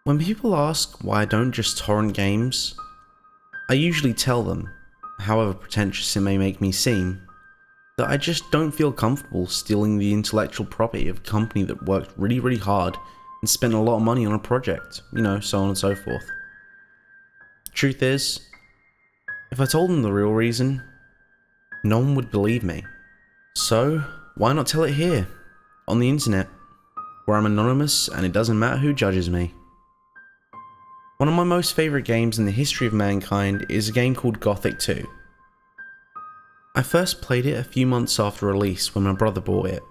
When people ask why I don't just torrent games, I usually tell them, however pretentious it may make me seem, that I just don't feel comfortable stealing the intellectual property of a company that worked really hard and spent a lot of money on a project, so on and so forth. Truth is, if I told them the real reason, no one would believe me. So, why not tell it here, on the internet, where I'm anonymous and it doesn't matter who judges me. One of my most favourite games in the history of mankind is a game called Gothic 2. I first played it a few months after release when my brother bought it,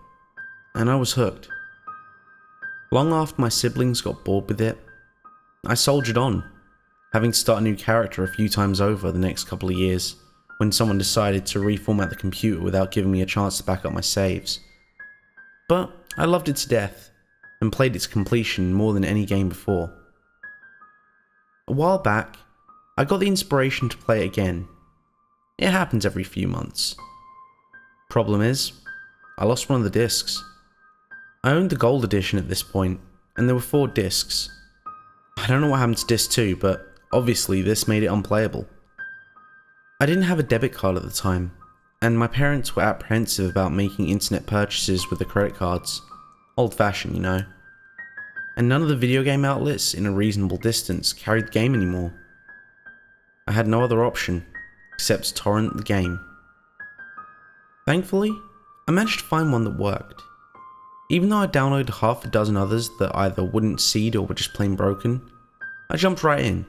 and I was hooked. Long after my siblings got bored with it, I soldiered on, having to start a new character a few times over the next couple of years when someone decided to reformat the computer without giving me a chance to back up my saves. But I loved it to death, and played its completion more than any game before. A while back, I got the inspiration to play it again. It happens every few months. Problem is, I lost one of the discs. I owned the gold edition at this point, and there were 4 discs. I don't know what happened to disc 2, but obviously this made it unplayable. I didn't have a debit card at the time, and my parents were apprehensive about making internet purchases with the credit cards. Old fashioned, And none of the video game outlets in a reasonable distance carried the game anymore. I had no other option, except to torrent the game. Thankfully, I managed to find one that worked. Even though I downloaded half a dozen others that either wouldn't seed or were just plain broken, I jumped right in,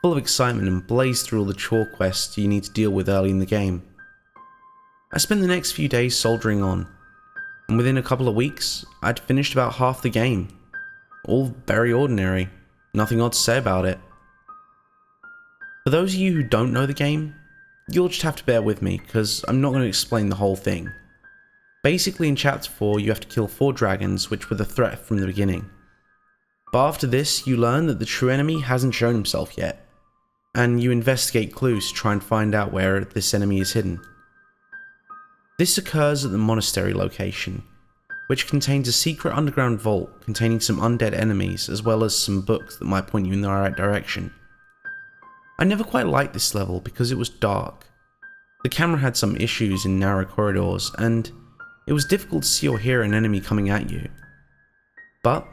full of excitement, and blazed through all the chore quests you need to deal with early in the game. I spent the next few days soldering on, and within a couple of weeks, I'd finished about half the game. All very ordinary, nothing odd to say about it. For those of you who don't know the game, you'll just have to bear with me, because I'm not going to explain the whole thing. Basically in chapter 4 you have to kill 4 dragons which were the threat from the beginning. But after this you learn that the true enemy hasn't shown himself yet, and you investigate clues to try and find out where this enemy is hidden. This occurs at the monastery location, which contains a secret underground vault containing some undead enemies as well as some books that might point you in the right direction. I never quite liked this level because it was dark. The camera had some issues in narrow corridors, and it was difficult to see or hear an enemy coming at you. But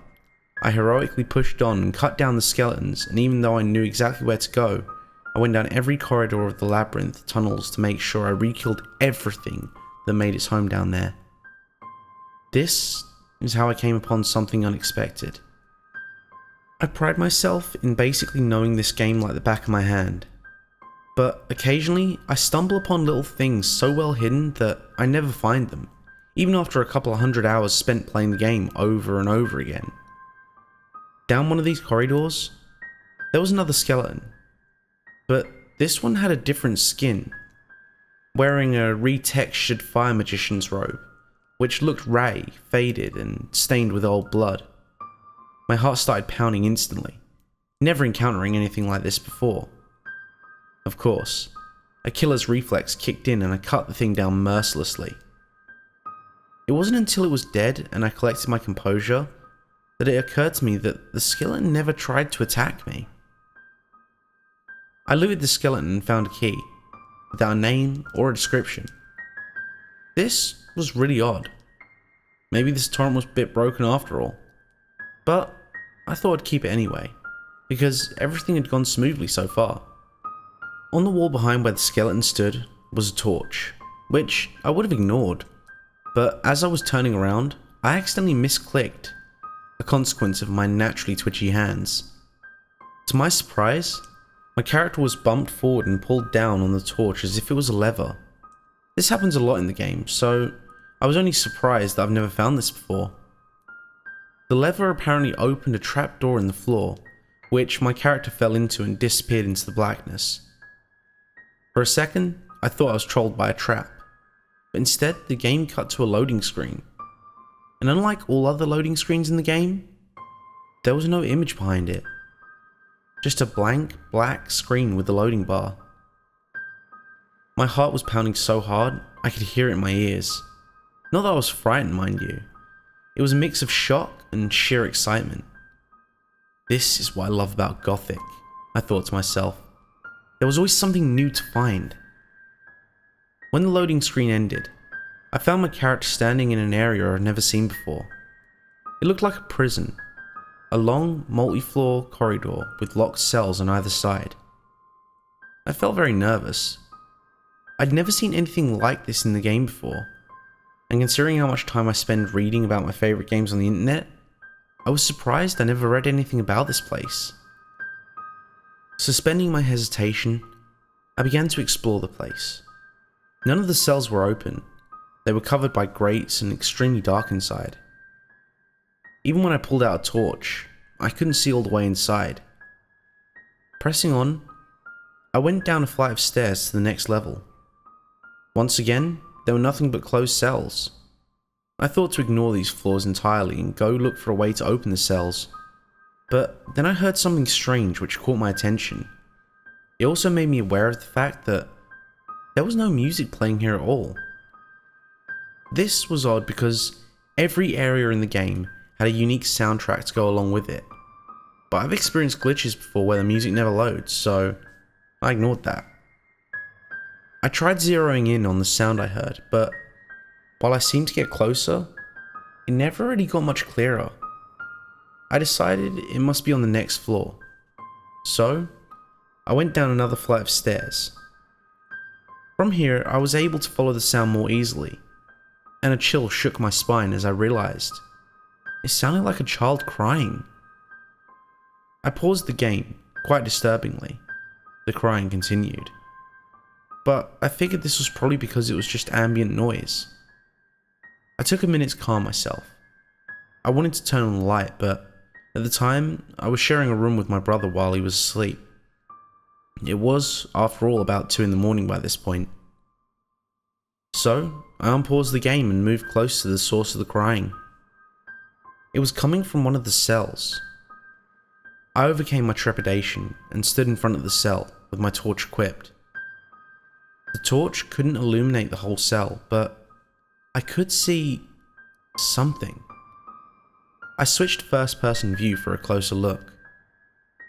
I heroically pushed on and cut down the skeletons, and even though I knew exactly where to go, I went down every corridor of the labyrinth tunnels to make sure I re-killed everything that made its home down there. This is how I came upon something unexpected. I pride myself in basically knowing this game like the back of my hand, but occasionally I stumble upon little things so well hidden that I never find them, even after a couple of 100 hours spent playing the game over and over again. Down one of these corridors, there was another skeleton, but this one had a different skin, wearing a retextured fire magician's robe, which looked ratty, faded, and stained with old blood. My heart started pounding instantly, never encountering anything like this before. Of course, a killer's reflex kicked in and I cut the thing down mercilessly. It wasn't until it was dead and I collected my composure that it occurred to me that the skeleton never tried to attack me. I looted the skeleton and found a key, without a name or a description. This was really odd. Maybe this torrent was a bit broken after all. But I thought I'd keep it anyway, because everything had gone smoothly so far. On the wall behind where the skeleton stood was a torch, which I would have ignored, but as I was turning around, I accidentally misclicked, a consequence of my naturally twitchy hands. To my surprise, my character was bumped forward and pulled down on the torch as if it was a lever. This happens a lot in the game, so I was only surprised that I've never found this before. The lever apparently opened a trapdoor in the floor, which my character fell into and disappeared into the blackness. For a second, I thought I was trolled by a trap, but instead the game cut to a loading screen. And unlike all other loading screens in the game, there was no image behind it. Just a blank, black screen with the loading bar. My heart was pounding so hard, I could hear it in my ears. Not that I was frightened, mind you. It was a mix of shock and sheer excitement. This is what I love about Gothic, I thought to myself. There was always something new to find. When the loading screen ended, I found my character standing in an area I'd never seen before. It looked like a prison, a long, multi-floor corridor with locked cells on either side. I felt very nervous. I'd never seen anything like this in the game before, and considering how much time I spend reading about my favourite games on the internet, I was surprised I never read anything about this place. Suspending my hesitation, I began to explore the place. None of the cells were open. They were covered by grates and extremely dark inside. Even when I pulled out a torch, I couldn't see all the way inside. Pressing on, I went down a flight of stairs to the next level. Once again, there were nothing but closed cells. I thought to ignore these floors entirely and go look for a way to open the cells. But then I heard something strange which caught my attention. It also made me aware of the fact that there was no music playing here at all. This was odd because every area in the game had a unique soundtrack to go along with it. But I've experienced glitches before where the music never loads, so I ignored that. I tried zeroing in on the sound I heard, but while I seemed to get closer, it never really got much clearer. I decided it must be on the next floor. So, I went down another flight of stairs. From here, I was able to follow the sound more easily, and a chill shook my spine as I realized it sounded like a child crying. I paused the game, quite disturbingly. The crying continued. But I figured this was probably because it was just ambient noise. I took a minute to calm myself. I wanted to turn on the light, but at the time, I was sharing a room with my brother while he was asleep. It was, after all, about 2 in the morning by this point. So, I unpaused the game and moved close to the source of the crying. It was coming from one of the cells. I overcame my trepidation and stood in front of the cell with my torch equipped. The torch couldn't illuminate the whole cell, but I could see something. I switched to first-person view for a closer look,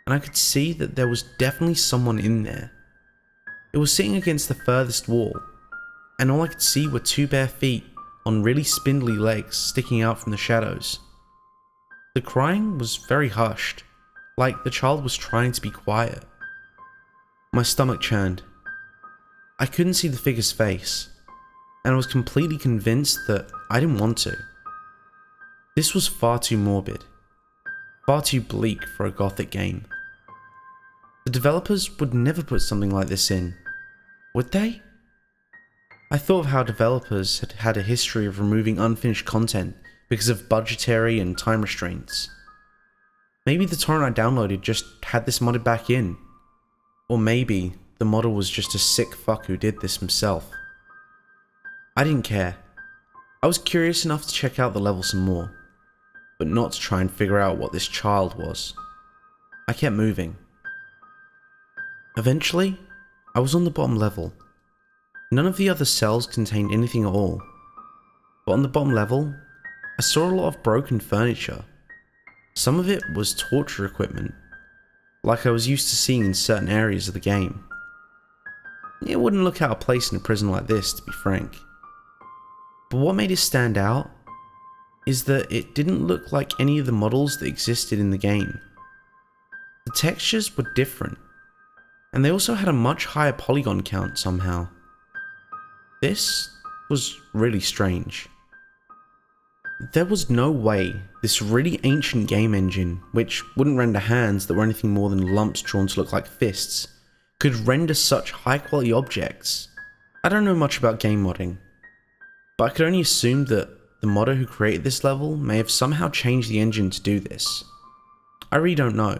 and I could see that there was definitely someone in there. It was sitting against the furthest wall, and all I could see were 2 bare feet on really spindly legs sticking out from the shadows. The crying was very hushed, like the child was trying to be quiet. My stomach churned. I couldn't see the figure's face, and I was completely convinced that I didn't want to. This was far too morbid, far too bleak for a Gothic game. The developers would never put something like this in, would they? I thought of how developers had had a history of removing unfinished content because of budgetary and time restraints. Maybe the torrent I downloaded just had this modded back in, or maybe the modder was just a sick fuck who did this himself. I didn't care. I was curious enough to check out the level some more, but not to try and figure out what this child was. I kept moving. Eventually, I was on the bottom level. None of the other cells contained anything at all, but on the bottom level, I saw a lot of broken furniture. Some of it was torture equipment, like I was used to seeing in certain areas of the game. It wouldn't look out of place in a prison like this, to be frank. But what made it stand out is that it didn't look like any of the models that existed in the game. The textures were different, and they also had a much higher polygon count somehow. This was really strange. There was no way this really ancient game engine, which wouldn't render hands that were anything more than lumps drawn to look like fists, could render such high quality objects. I don't know much about game modding, but I could only assume that the modder who created this level may have somehow changed the engine to do this. I really don't know.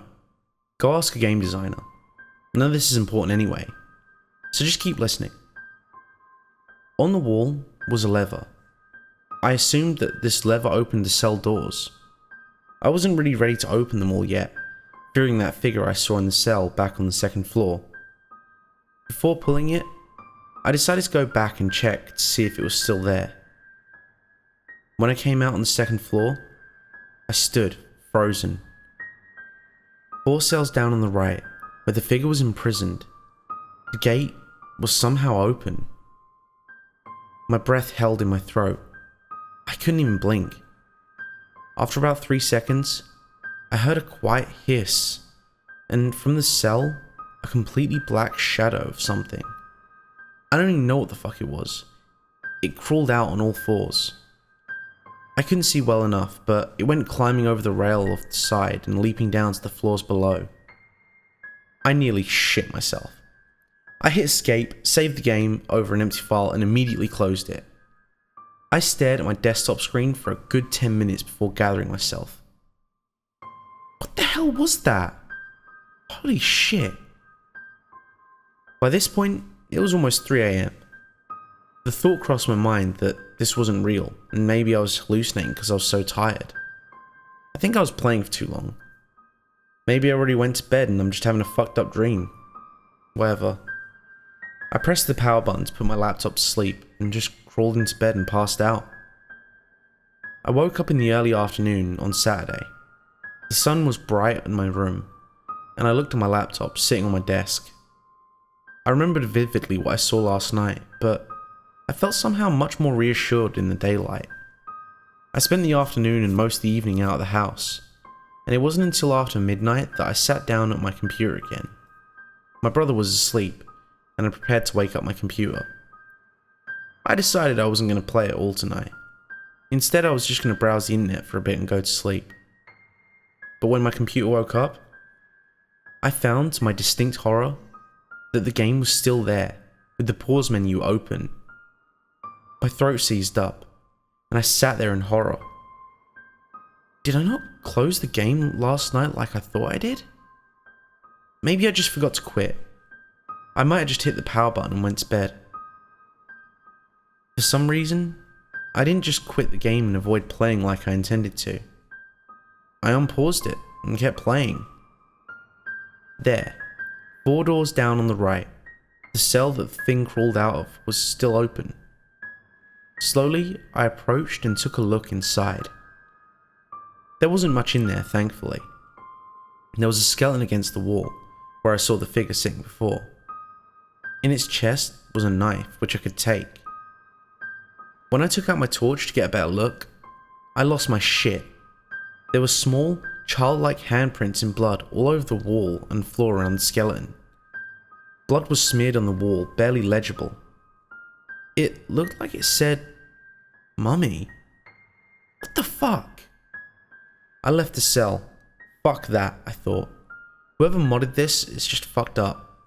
Go ask a game designer. None of this is important anyway, so just keep listening. On the wall was a lever. I assumed that this lever opened the cell doors. I wasn't really ready to open them all yet, fearing that figure I saw in the cell back on the second floor. Before pulling it, I decided to go back and check to see if it was still there. When I came out on the second floor, I stood, frozen. 4 cells down on the right, where the figure was imprisoned, the gate was somehow open. My breath held in my throat. I couldn't even blink. After about 3 seconds, I heard a quiet hiss, and from the cell, a completely black shadow of something. I don't even know what the fuck it was. It crawled out on all 4s. I couldn't see well enough, but it went climbing over the rail of the side and leaping down to the floors below. I nearly shit myself. I hit escape, saved the game over an empty file, and immediately closed it. I stared at my desktop screen for a good 10 minutes before gathering myself. What the hell was that? Holy shit. By this point, it was almost 3 AM. The thought crossed my mind that this wasn't real, and maybe I was hallucinating because I was so tired. I think I was playing for too long. Maybe I already went to bed and I'm just having a fucked up dream. Whatever. I pressed the power button to put my laptop to sleep and just crawled into bed and passed out. I woke up in the early afternoon on Saturday. The sun was bright in my room, and I looked at my laptop sitting on my desk. I remembered vividly what I saw last night, but I felt somehow much more reassured in the daylight. I spent the afternoon and most of the evening out of the house, and it wasn't until after midnight that I sat down at my computer again. My brother was asleep, and I prepared to wake up my computer. I decided I wasn't going to play it all tonight. Instead, I was just going to browse the internet for a bit and go to sleep. But when my computer woke up, I found, to my distinct horror, that the game was still there, with the pause menu open. My throat seized up, and I sat there in horror. Did I not close the game last night like I thought I did? Maybe I just forgot to quit. I might have just hit the power button and went to bed. For some reason, I didn't just quit the game and avoid playing like I intended to. I unpaused it and kept playing. There, 4 doors down on the right, the cell that the thing crawled out of was still open. Slowly, I approached and took a look inside. There wasn't much in there, thankfully. There was a skeleton against the wall, where I saw the figure sitting before. In its chest was a knife, which I could take. When I took out my torch to get a better look, I lost my shit. There were small, childlike handprints in blood all over the wall and floor around the skeleton. Blood was smeared on the wall, barely legible. It looked like it said, "Mummy." What the fuck? I left the cell. Fuck that, I thought. Whoever modded this is just fucked up.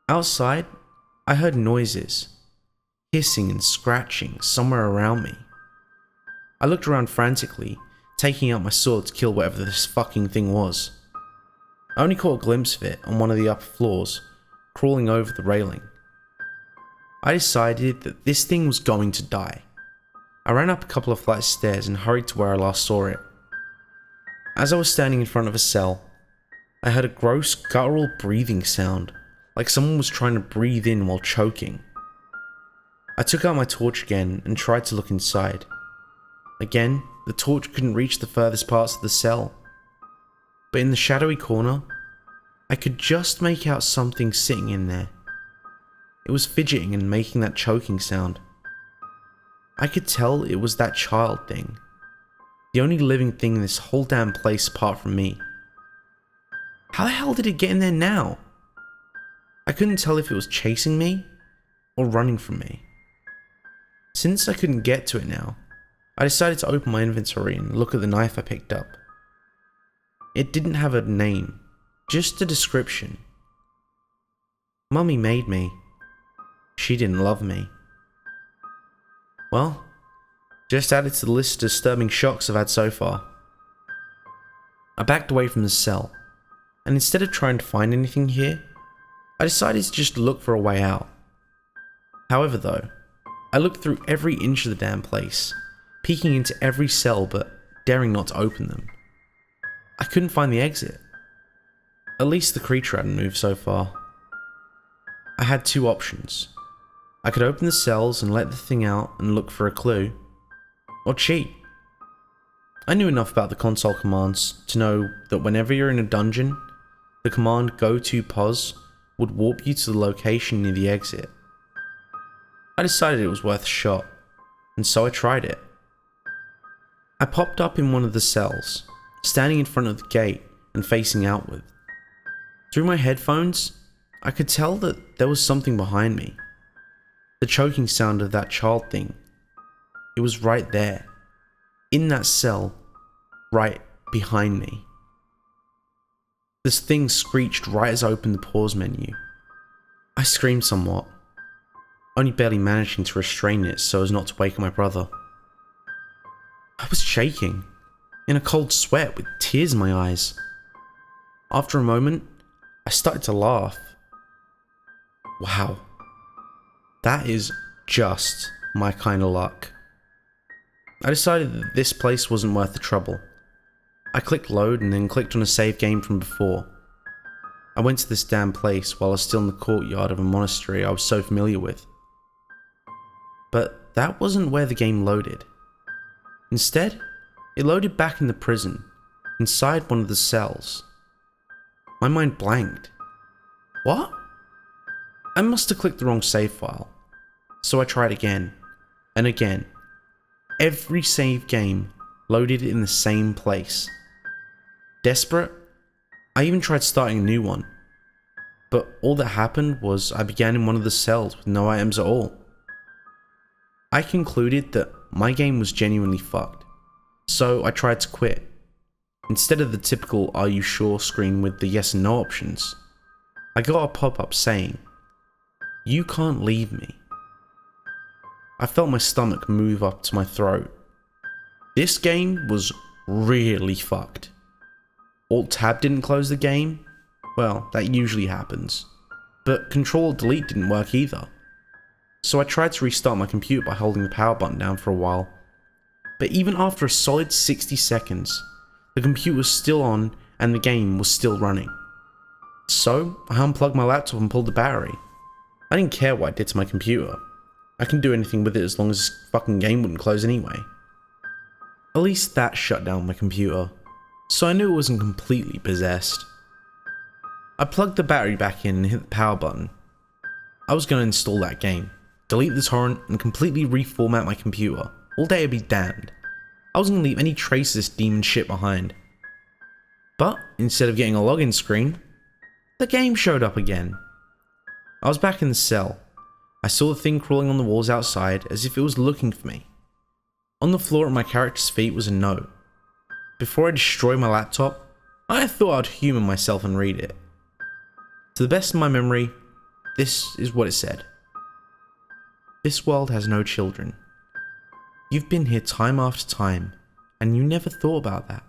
Outside, I heard noises, hissing and scratching somewhere around me. I looked around frantically, taking out my sword to kill whatever this fucking thing was. I only caught a glimpse of it on one of the upper floors, crawling over the railing. I decided that this thing was going to die. I ran up a couple of flights of stairs and hurried to where I last saw it. As I was standing in front of a cell, I heard a gross, guttural breathing sound, like someone was trying to breathe in while choking. I took out my torch again and tried to look inside. Again, the torch couldn't reach the furthest parts of the cell. But in the shadowy corner, I could just make out something sitting in there. It was fidgeting and making that choking sound. I could tell it was that child thing. The only living thing in this whole damn place apart from me. How the hell did it get in there now? I couldn't tell if it was chasing me or running from me. Since I couldn't get to it now, I decided to open my inventory and look at the knife I picked up. It didn't have a name, just a description. Mummy made me. She didn't love me. Well, just added to the list of disturbing shocks I've had so far. I backed away from the cell, and instead of trying to find anything here, I decided to just look for a way out. However though, I looked through every inch of the damn place, peeking into every cell but daring not to open them. I couldn't find the exit. At least the creature hadn't moved so far. I had 2 options. I could open the cells and let the thing out and look for a clue, or cheat. I knew enough about the console commands to know that whenever you're in a dungeon, the command go to pause would warp you to the location near the exit. I decided it was worth a shot, and so I tried it. I popped up in one of the cells, standing in front of the gate and facing outward. Through my headphones, I could tell that there was something behind me. The choking sound of that child thing. It was right there, in that cell, right behind me. This thing screeched right as I opened the pause menu. I screamed somewhat, only barely managing to restrain it so as not to wake my brother. I was shaking, in a cold sweat with tears in my eyes. After a moment, I started to laugh. Wow, that is just my kind of luck. I decided that this place wasn't worth the trouble. I clicked load and then clicked on a save game from before. I went to this damn place while I was still in the courtyard of a monastery I was so familiar with. But that wasn't where the game loaded. Instead, it loaded back in the prison, inside one of the cells. My mind blanked. What? I must have clicked the wrong save file. So I tried again, and again. Every save game loaded in the same place. Desperate, I even tried starting a new one. But all that happened was I began in one of the cells with no items at all. I concluded that my game was genuinely fucked, so I tried to quit. Instead of the typical "Are you sure" screen with the yes and no options, I got a pop-up saying, "You can't leave me." I felt my stomach move up to my throat. This game was really fucked. Alt-Tab didn't close the game. Well, that usually happens. But Control-Delete didn't work either. So I tried to restart my computer by holding the power button down for a while. But even after a solid 60 seconds, the computer was still on and the game was still running. So I unplugged my laptop and pulled the battery. I didn't care what I did to my computer. I can do anything with it as long as this fucking game wouldn't close anyway. At least that shut down my computer, so I knew it wasn't completely possessed. I plugged the battery back in and hit the power button. I was going to install that game, delete the torrent, and completely reformat my computer. All day be damned. I wasn't going to leave any trace of this demon shit behind. But instead of getting a login screen, the game showed up again. I was back in the cell. I saw the thing crawling on the walls outside as if it was looking for me. On the floor at my character's feet was a note. Before I destroyed my laptop, I thought I'd humour myself and read it. To the best of my memory, this is what it said. "This world has no children. You've been here time after time, and you never thought about that.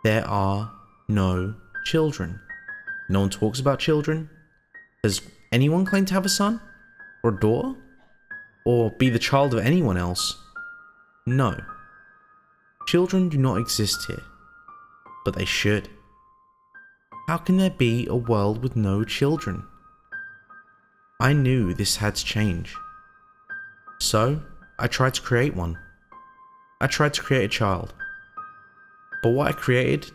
There are no children. No one talks about children. Does anyone claim to have a son? Or a daughter? Or be the child of anyone else? No. Children do not exist here. But they should. How can there be a world with no children?" I knew this had to change. So, I tried to create one. I tried to create a child. But what I created,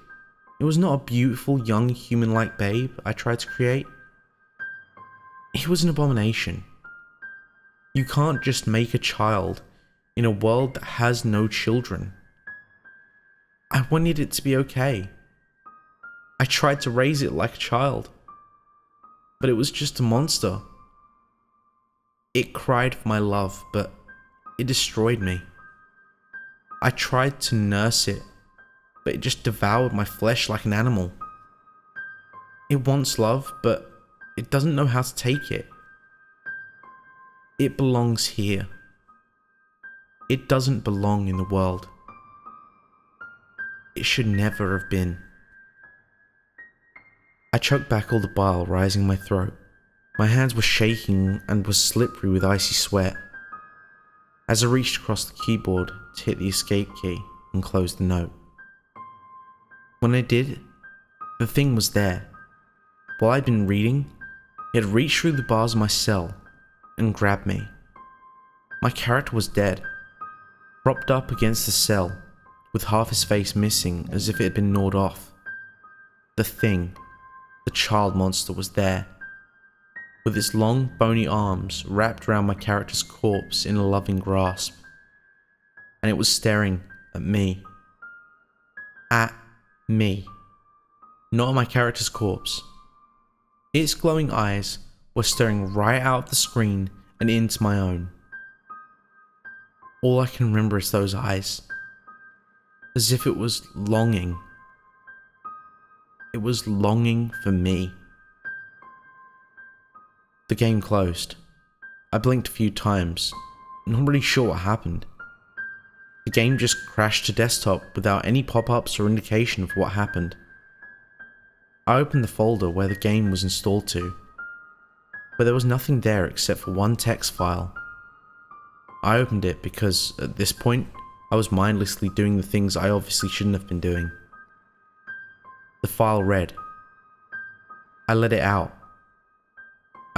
it was not a beautiful young human-like babe I tried to create. It was an abomination. You can't just make a child in a world that has no children. I wanted it to be okay. I tried to raise it like a child. But it was just a monster. It cried for my love, but it destroyed me. I tried to nurse it, but it just devoured my flesh like an animal. It wants love, but it doesn't know how to take it. It belongs here. It doesn't belong in the world. It should never have been. I choked back all the bile rising in my throat. My hands were shaking and were slippery with icy sweat. As I reached across the keyboard to hit the escape key and close the note. When I did, the thing was there. While I'd been reading, it had reached through the bars of my cell and grabbed me. My character was dead, propped up against the cell, with half his face missing as if it had been gnawed off. The thing, the child monster, was there, with its long, bony arms wrapped around my character's corpse in a loving grasp. And it was staring at me. At me. Not at my character's corpse. Its glowing eyes were staring right out of the screen and into my own. All I can remember is those eyes. As if it was longing. It was longing for me. The game closed. I blinked a few times, not really sure what happened. The game just crashed to desktop without any pop-ups or indication of what happened. I opened the folder where the game was installed to, but there was nothing there except for one text file. I opened it because, at this point, I was mindlessly doing the things I obviously shouldn't have been doing. The file read. I let it out.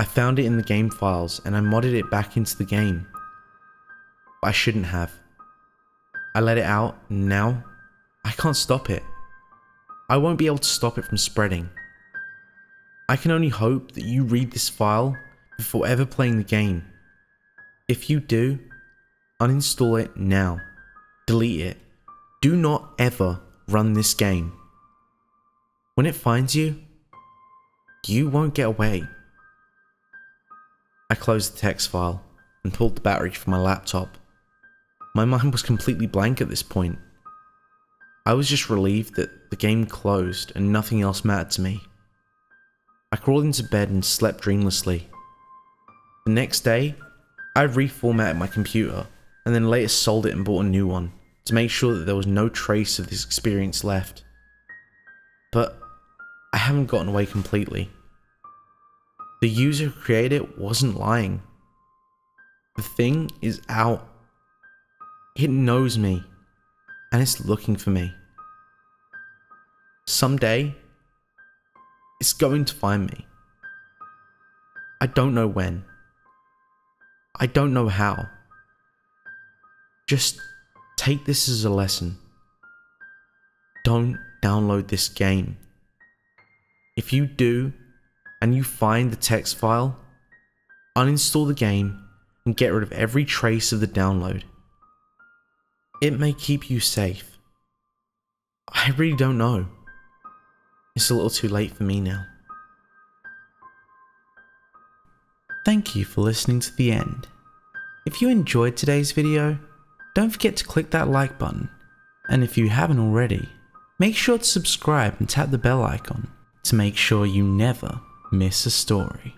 I found it in the game files and I modded it back into the game. But I shouldn't have. I let it out and now I can't stop it. I won't be able to stop it from spreading. I can only hope that you read this file before ever playing the game. If you do, uninstall it now. Delete it. Do not ever run this game. When it finds you, you won't get away. I closed the text file and pulled the battery from my laptop. My mind was completely blank at this point. I was just relieved that the game closed and nothing else mattered to me. I crawled into bed and slept dreamlessly. The next day, I reformatted my computer and then later sold it and bought a new one to make sure that there was no trace of this experience left. But I haven't gotten away completely. The user who created it wasn't lying. The thing is out. It knows me, and it's looking for me. Someday, it's going to find me. I don't know when. I don't know how. Just take this as a lesson. Don't download this game. If you do, and you find the text file, uninstall the game and get rid of every trace of the download. It may keep you safe. I really don't know. It's a little too late for me now. Thank you for listening to the end. If you enjoyed today's video, don't forget to click that like button. And if you haven't already, make sure to subscribe and tap the bell icon to make sure you never miss a story.